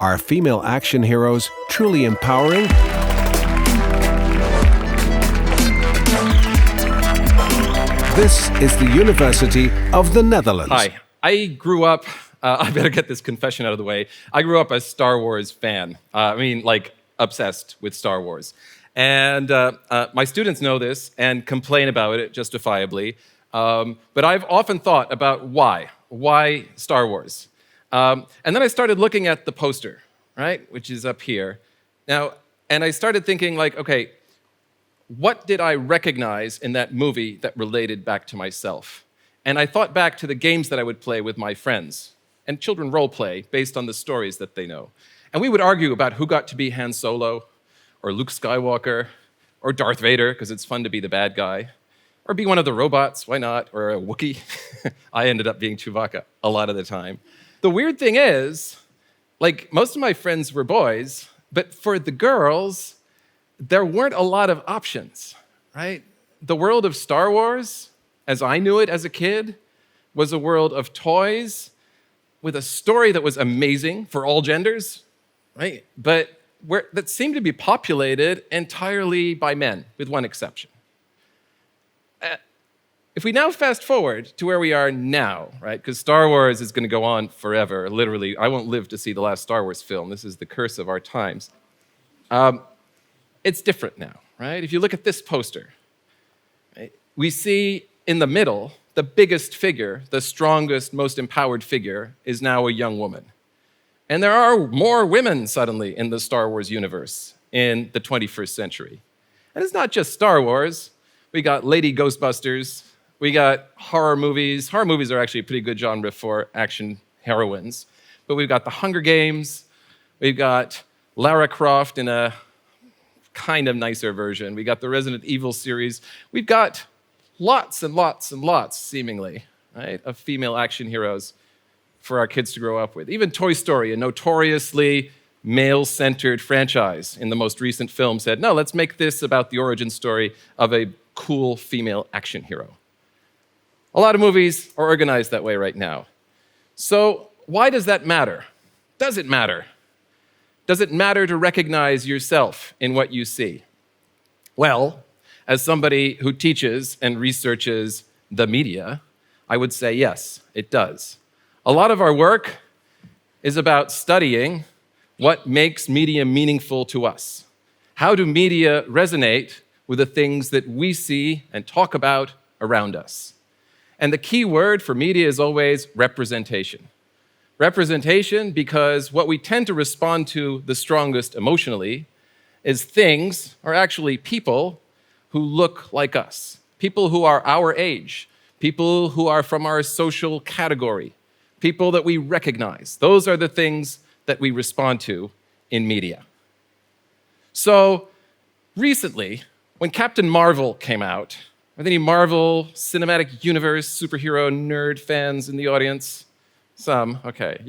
Are female action heroes truly empowering? This is the University of the Netherlands. Hi, I grew up, I better get this confession out of the way. I grew up a Star Wars fan. Obsessed with Star Wars. And my students know this and complain about it justifiably. But I've often thought about why. Why Star Wars? And then I started looking at the poster, right, which is up here. Now, and I started thinking, like, okay, what did I recognize in that movie that related back to myself? And I thought back to the games that I would play with my friends, and children role play based on the stories that they know. And we would argue about who got to be Han Solo, or Luke Skywalker, or Darth Vader, because it's fun to be the bad guy, or be one of the robots, why not, or a Wookiee. I ended up being Chewbacca a lot of the time. The weird thing is, like, most of my friends were boys, but for the girls, there weren't a lot of options, right? The world of Star Wars, as I knew it as a kid, was a world of toys with a story that was amazing for all genders, right? But that seemed to be populated entirely by men, with one exception. If we now fast forward to where we are now, right? Because Star Wars is going to go on forever. Literally, I won't live to see the last Star Wars film. This is the curse of our times. It's different now, right? If you look at this poster, right, we see in the middle, the biggest figure, the strongest, most empowered figure, is now a young woman. And there are more women suddenly in the Star Wars universe in the 21st century. And it's not just Star Wars. We got Lady Ghostbusters. We got horror movies. Horror movies are actually a pretty good genre for action heroines. But we've got the Hunger Games. We've got Lara Croft in a kind of nicer version. We got the Resident Evil series. We've got lots and lots and lots, seemingly, right, of female action heroes for our kids to grow up with. Even Toy Story, a notoriously male-centered franchise in the most recent film, said, no, let's make this about the origin story of a cool female action hero. A lot of movies are organized that way right now. So why does that matter? Does it matter? Does it matter to recognize yourself in what you see? Well, as somebody who teaches and researches the media, I would say yes, it does. A lot of our work is about studying what makes media meaningful to us. How do media resonate with the things that we see and talk about around us? And the key word for media is always representation. Representation because what we tend to respond to the strongest emotionally is things, or actually people, who look like us. People who are our age. People who are from our social category. People that we recognize. Those are the things that we respond to in media. So recently, when Captain Marvel came out, are there any Marvel Cinematic Universe superhero nerd fans in the audience? Some, okay. If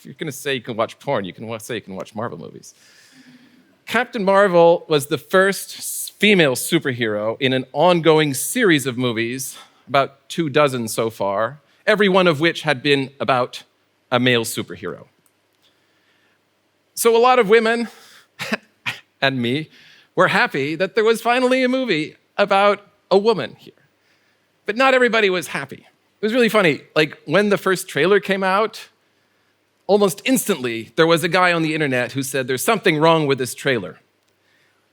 you're gonna say you can watch porn, you can say you can watch Marvel movies. Captain Marvel was the first female superhero in an ongoing series of movies, about 24 so far, every one of which had been about a male superhero. So a lot of women, and me, were happy that there was finally a movie about a woman here. But not everybody was happy. It was really funny. Like, when the first trailer came out, almost instantly, there was a guy on the internet who said, there's something wrong with this trailer.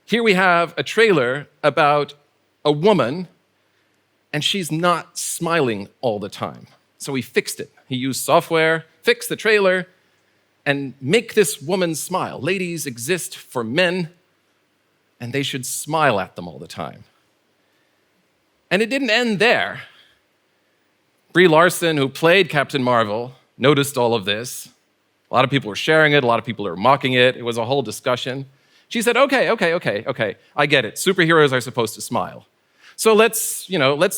Here we have a trailer about a woman, and she's not smiling all the time. So he fixed it. He used software, fixed the trailer, and make this woman smile. Ladies exist for men, and they should smile at them all the time. And it didn't end there. Brie Larson, who played Captain Marvel, noticed all of this. A lot of people were sharing it. A lot of people were mocking it. It was a whole discussion. She said, okay, I get it. Superheroes are supposed to smile. So let's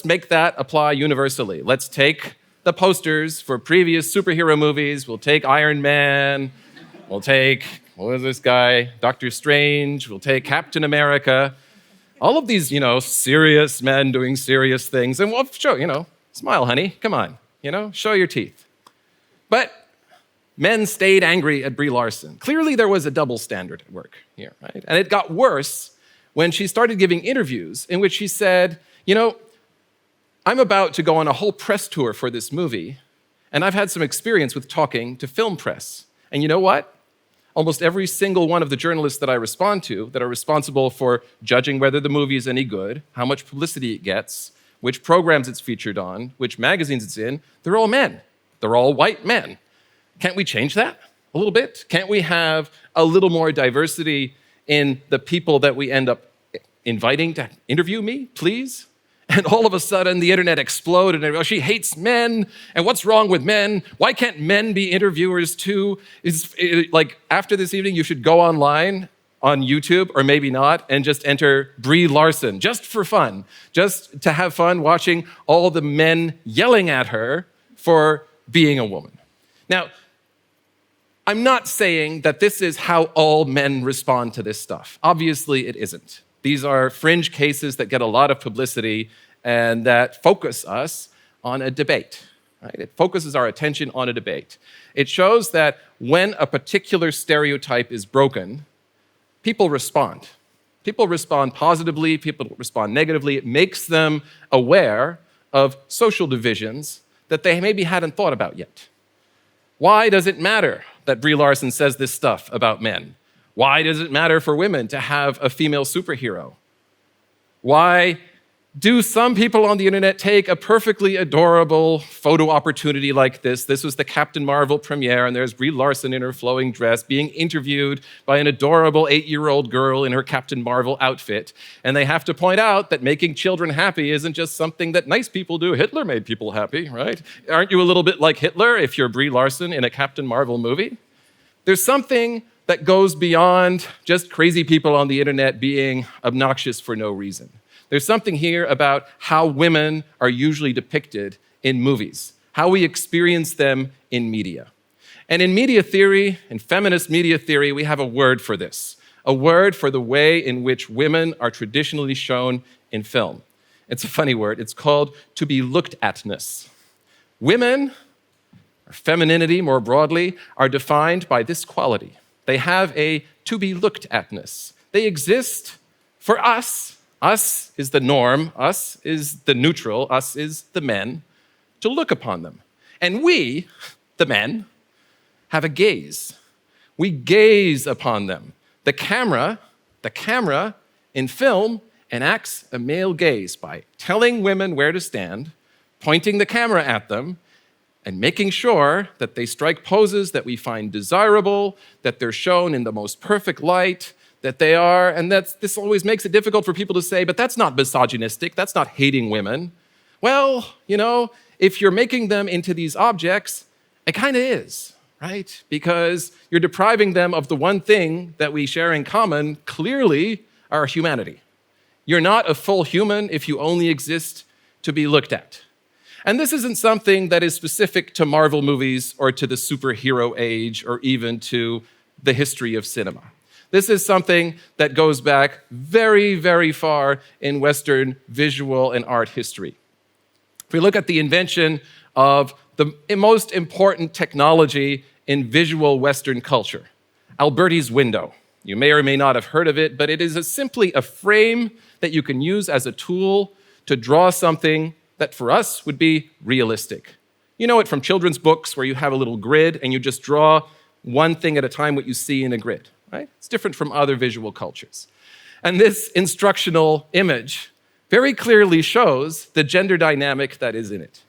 make that apply universally. Let's take the posters for previous superhero movies. We'll take Iron Man. We'll take, what was this guy? Doctor Strange. We'll take Captain America. All of these, serious men doing serious things. And we'll show, smile, honey. Come on, show your teeth. But men stayed angry at Brie Larson. Clearly there was a double standard at work here, right? And it got worse when she started giving interviews in which she said, I'm about to go on a whole press tour for this movie, and I've had some experience with talking to film press. And you know what? Almost every single one of the journalists that I respond to that are responsible for judging whether the movie is any good, how much publicity it gets, which programs it's featured on, which magazines it's in, they're all men. They're all white men. Can't we change that a little bit? Can't we have a little more diversity in the people that we end up inviting to interview me, please? And all of a sudden, the internet exploded, and she hates men, and what's wrong with men? Why can't men be interviewers too? After this evening, you should go online on YouTube, or maybe not, and just enter Brie Larson, just for fun, just to have fun watching all the men yelling at her for being a woman. Now, I'm not saying that this is how all men respond to this stuff. Obviously, it isn't. These are fringe cases that get a lot of publicity and that focus us on a debate. Right? It focuses our attention on a debate. It shows that when a particular stereotype is broken, people respond. People respond positively, people respond negatively. It makes them aware of social divisions that they maybe hadn't thought about yet. Why does it matter that Brie Larson says this stuff about men? Why does it matter for women to have a female superhero? Why do some people on the internet take a perfectly adorable photo opportunity like this? This was the Captain Marvel premiere, and there's Brie Larson in her flowing dress being interviewed by an adorable 8-year-old girl in her Captain Marvel outfit. And they have to point out that making children happy isn't just something that nice people do. Hitler made people happy, right? Aren't you a little bit like Hitler if you're Brie Larson in a Captain Marvel movie? There's something that goes beyond just crazy people on the internet being obnoxious for no reason. There's something here about how women are usually depicted in movies, how we experience them in media. And in media theory, in feminist media theory, we have a word for this, a word for the way in which women are traditionally shown in film. It's a funny word. It's called to be looked atness. Women, or femininity more broadly, are defined by this quality. They have a to be looked atness. They exist for us. Us is the norm. Us is the neutral. Us is the men, to look upon them. And we, the men, have a gaze. We gaze upon them. The camera in film enacts a male gaze by telling women where to stand, pointing the camera at them, and making sure that they strike poses that we find desirable, that they're shown in the most perfect light, that they are, and this always makes it difficult for people to say, but that's not misogynistic, that's not hating women. Well, if you're making them into these objects, it kind of is, right? Because you're depriving them of the one thing that we share in common, clearly, our humanity. You're not a full human if you only exist to be looked at. And this isn't something that is specific to Marvel movies or to the superhero age or even to the history of cinema. This is something that goes back very, very far in Western visual and art history. If we look at the invention of the most important technology in visual Western culture, Alberti's window. You may or may not have heard of it, but it is simply a frame that you can use as a tool to draw something that for us would be realistic. You know it from children's books where you have a little grid and you just draw one thing at a time what you see in a grid, right? It's different from other visual cultures. And this instructional image very clearly shows the gender dynamic that is in it.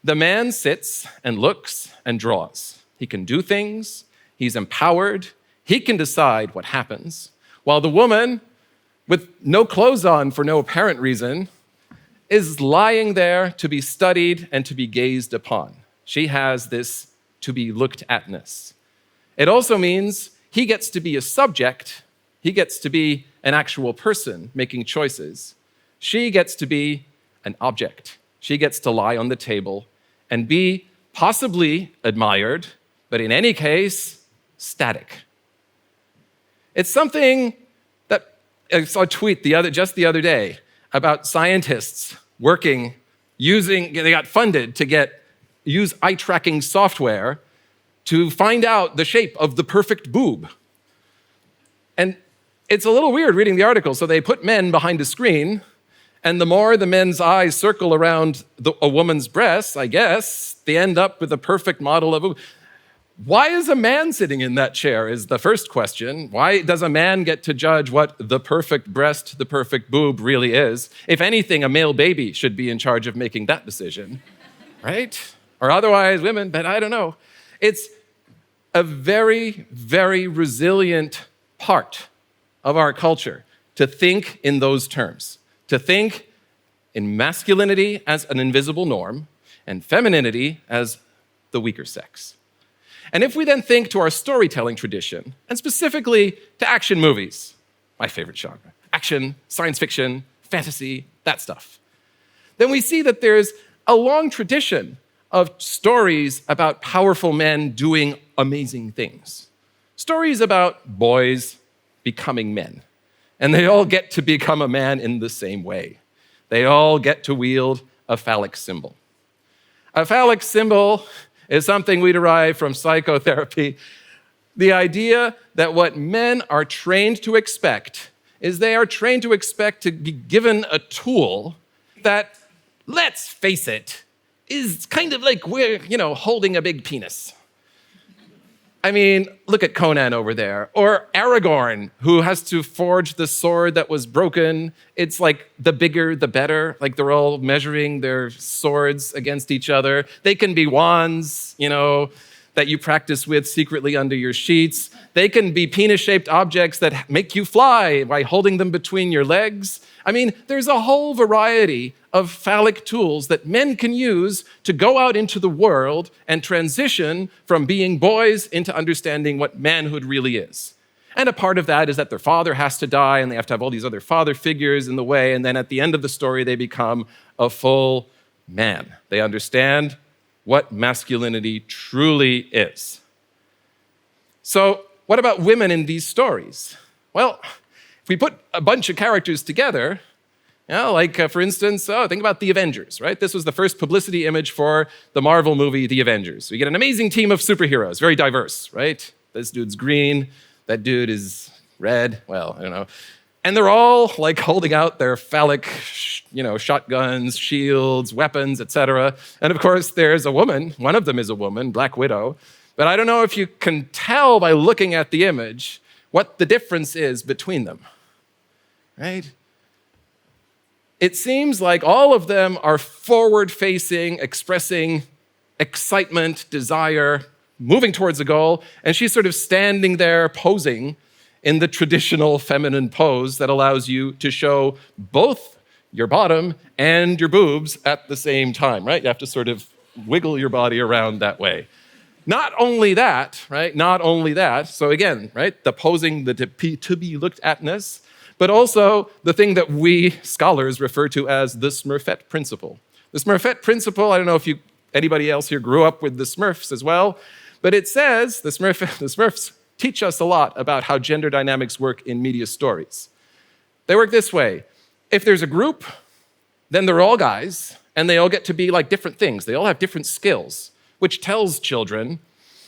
The man sits and looks and draws. He can do things, he's empowered, he can decide what happens, while the woman, with no clothes on for no apparent reason, is lying there to be studied and to be gazed upon. She has this to be looked atness. It also means he gets to be a subject, he gets to be an actual person making choices. She gets to be an object. She gets to lie on the table and be possibly admired, but in any case, static. It's something that I saw a tweet just the other day about scientists working, they got funded to use eye-tracking software to find out the shape of the perfect boob. And it's a little weird reading the article. So they put men behind a screen, and the more the men's eyes circle around a woman's breasts, I guess, they end up with a perfect model of a... Why is a man sitting in that chair is the first question. Why does a man get to judge what the perfect breast, the perfect boob really is? If anything, a male baby should be in charge of making that decision, right? Or otherwise, women, but I don't know. It's a very, very resilient part of our culture to think in those terms, to think in masculinity as an invisible norm and femininity as the weaker sex. And if we then think to our storytelling tradition, and specifically to action movies, my favorite genre, action, science fiction, fantasy, that stuff, then we see that there's a long tradition of stories about powerful men doing amazing things. Stories about boys becoming men. And they all get to become a man in the same way. They all get to wield a phallic symbol. A phallic symbol is something we derive from psychotherapy. The idea that what men are trained to expect is they are trained to expect to be given a tool that, let's face it, is kind of like we're, holding a big penis. I mean, look at Conan over there. Or Aragorn, who has to forge the sword that was broken. It's like the bigger, the better. Like they're all measuring their swords against each other. They can be wands, that you practice with secretly under your sheets. They can be penis-shaped objects that make you fly by holding them between your legs. I mean, there's a whole variety of phallic tools that men can use to go out into the world and transition from being boys into understanding what manhood really is. And a part of that is that their father has to die, and they have to have all these other father figures in the way, and then at the end of the story, they become a full man. They understand what masculinity truly is. So, what about women in these stories? Well, if we put a bunch of characters together, for instance, think about the Avengers, right? This was the first publicity image for the Marvel movie, The Avengers. We get an amazing team of superheroes, very diverse, right? This dude's green, that dude is red, well, I don't know. And they're all holding out their phallic, shotguns, shields, weapons, etc. And of course, there's a woman. One of them is a woman, Black Widow. But I don't know if you can tell by looking at the image what the difference is between them, right? It seems like all of them are forward-facing, expressing excitement, desire, moving towards a goal, and she's sort of standing there posing in the traditional feminine pose that allows you to show both your bottom and your boobs at the same time, right? You have to sort of wiggle your body around that way. Not only that, right? Not only that, so again, right? The posing, the to be looked atness, but also the thing that we scholars refer to as the Smurfette Principle. The Smurfette Principle, I don't know if anybody else here grew up with the Smurfs as well, but it says, the Smurfs teach us a lot about how gender dynamics work in media stories. They work this way. If there's a group, then they're all guys, and they all get to be like different things. They all have different skills, which tells children,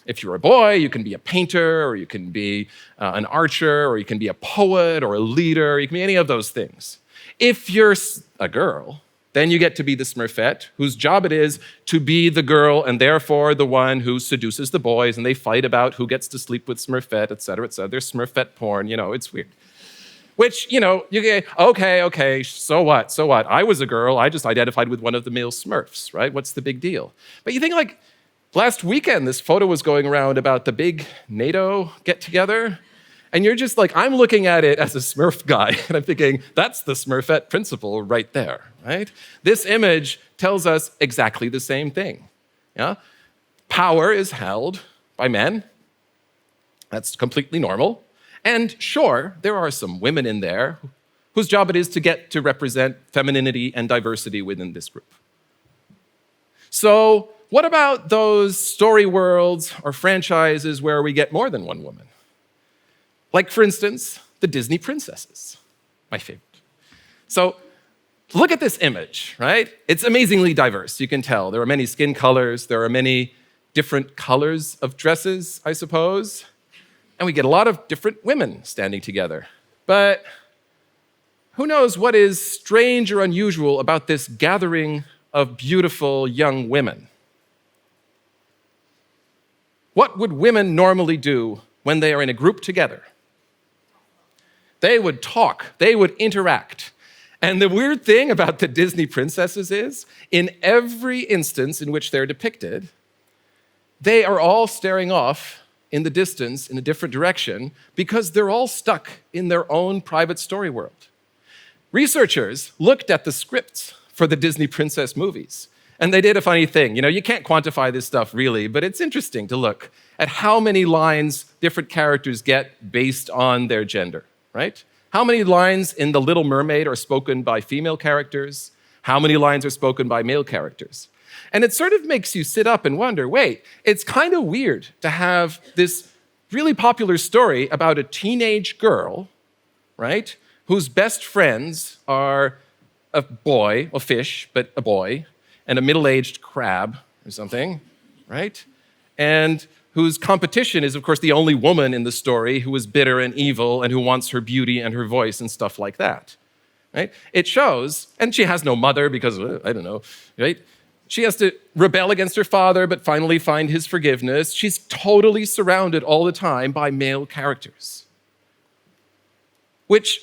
if you're a boy, you can be a painter, or you can be an archer, or you can be a poet, or a leader, or you can be any of those things. If you're a girl, then you get to be the Smurfette, whose job it is to be the girl and therefore the one who seduces the boys, and they fight about who gets to sleep with Smurfette, et cetera, et cetera. There's Smurfette porn, it's weird. Which, you get, okay, so what? I was a girl, I just identified with one of the male Smurfs, right? What's the big deal? But you think last weekend, this photo was going around about the big NATO get-together, and you're just I'm looking at it as a Smurf guy, and I'm thinking, that's the Smurfette Principle right there, right? This image tells us exactly the same thing, yeah? Power is held by men. That's completely normal. And sure, there are some women in there whose job it is to get to represent femininity and diversity within this group. So what about those story worlds or franchises where we get more than one woman? Like, for instance, the Disney princesses, my favorite. So look at this image, right? It's amazingly diverse, you can tell. There are many skin colors, there are many different colors of dresses, I suppose. And we get a lot of different women standing together. But who knows what is strange or unusual about this gathering of beautiful young women? What would women normally do when they are in a group together? They would talk, they would interact. And the weird thing about the Disney princesses is, in every instance in which they're depicted, they are all staring off in the distance in a different direction because they're all stuck in their own private story world. Researchers looked at the scripts for the Disney princess movies, and they did a funny thing. You can't quantify this stuff really, but it's interesting to look at how many lines different characters get based on their gender, right? How many lines in The Little Mermaid are spoken by female characters? How many lines are spoken by male characters? And it sort of makes you sit up and wonder, wait, it's kind of weird to have this really popular story about a teenage girl, right, whose best friends are a boy, a fish, but a boy, and a middle-aged crab or something, right? And whose competition is, of course, the only woman in the story who is bitter and evil and who wants her beauty and her voice and stuff like that, right? It shows, and she has no mother because, I don't know, right? She has to rebel against her father, but finally find his forgiveness. She's totally surrounded all the time by male characters. Which,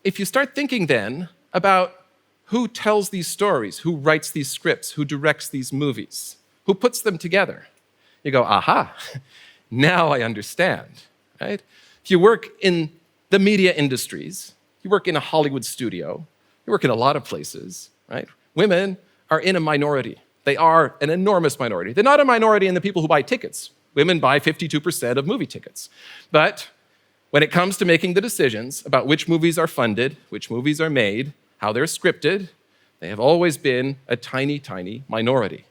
if you start thinking then about who tells these stories, who writes these scripts, who directs these movies, who puts them together, you go, aha, now I understand, right? If you work in the media industries, you work in a Hollywood studio, you work in a lot of places, right? Women are in a minority. They are an enormous minority. They're not a minority in the people who buy tickets. Women buy 52% of movie tickets. But when it comes to making the decisions about which movies are funded, which movies are made, how they're scripted, they have always been a tiny, tiny minority.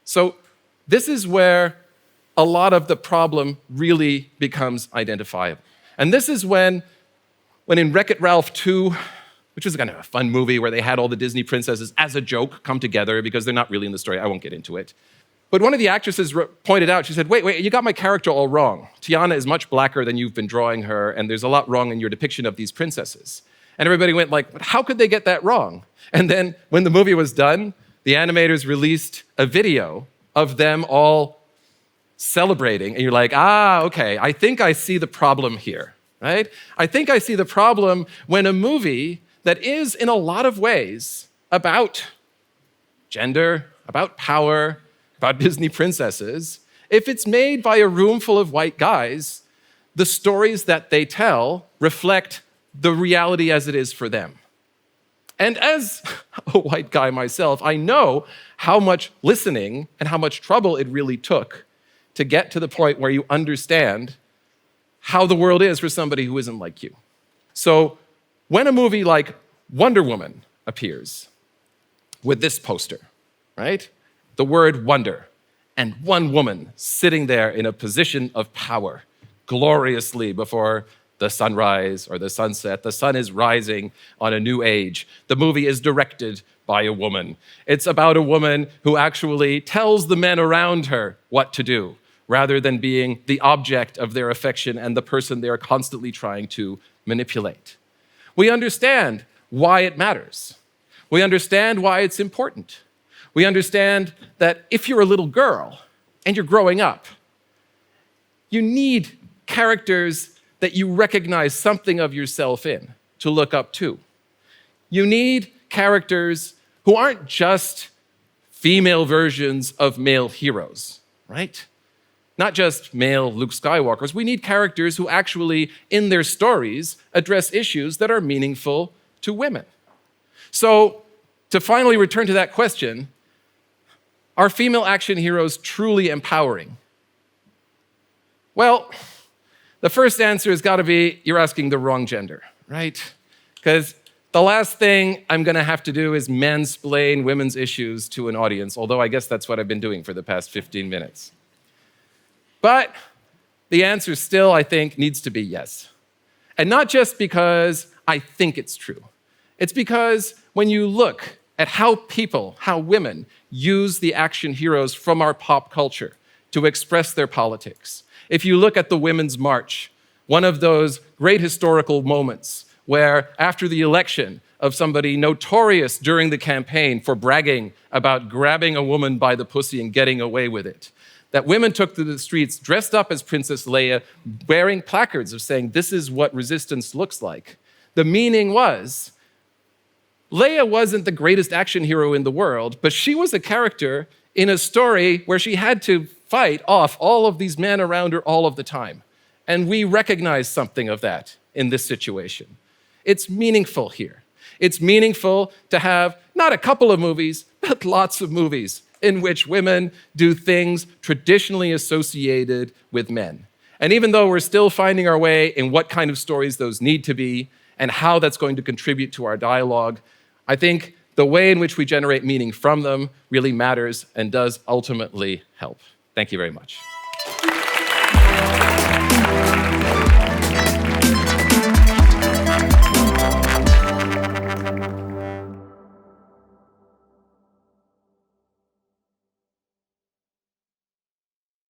So this is where a lot of the problem really becomes identifiable. And this is when in Wreck-It Ralph 2, which was kind of a fun movie where they had all the Disney princesses as a joke come together because they're not really in the story. I won't get into it. But one of the actresses pointed out, she said, wait, you got my character all wrong. Tiana is much blacker than you've been drawing her, and there's a lot wrong in your depiction of these princesses. And everybody went like, how could they get that wrong? And then when the movie was done, the animators released a video of them all celebrating, and you're like, okay, I think I see the problem here, right? I think I see the problem when a movie that is in a lot of ways about gender, about power, about Disney princesses, if it's made by a room full of white guys, the stories that they tell reflect the reality as it is for them. And as a white guy myself, I know how much listening and how much trouble it really took to get to the point where you understand how the world is for somebody who isn't like you. So when a movie like Wonder Woman appears with this poster, right? The word wonder, and one woman sitting there in a position of power, gloriously before the sunrise or the sunset. The sun is rising on a new age. The movie is directed by a woman. It's about a woman who actually tells the men around her what to do, rather than being the object of their affection and the person they are constantly trying to manipulate. We understand why it matters. We understand why it's important. We understand that if you're a little girl and you're growing up, you need characters that you recognize something of yourself in to look up to. You need characters who aren't just female versions of male heroes, right? Not just male Luke Skywalkers. We need characters who actually, in their stories, address issues that are meaningful to women. So, to finally return to that question, are female action heroes truly empowering? Well, the first answer has got to be, you're asking the wrong gender, right? Because the last thing I'm going to have to do is mansplain women's issues to an audience, although I guess that's what I've been doing for the past 15 minutes. But the answer still, I think, needs to be yes. And not just because I think it's true. It's because when you look at how people, how women, use the action heroes from our pop culture to express their politics. If you look at the Women's March, one of those great historical moments where after the election of somebody notorious during the campaign for bragging about grabbing a woman by the pussy and getting away with it, that women took to the streets dressed up as Princess Leia, wearing placards of saying, "This is what resistance looks like." The meaning was, Leia wasn't the greatest action hero in the world, but she was a character in a story where she had to fight off all of these men around her all of the time. And we recognize something of that in this situation. It's meaningful here. It's meaningful to have not a couple of movies, but lots of movies in which women do things traditionally associated with men. And even though we're still finding our way in what kind of stories those need to be and how that's going to contribute to our dialogue, I think the way in which we generate meaning from them really matters and does ultimately help. Thank you very much.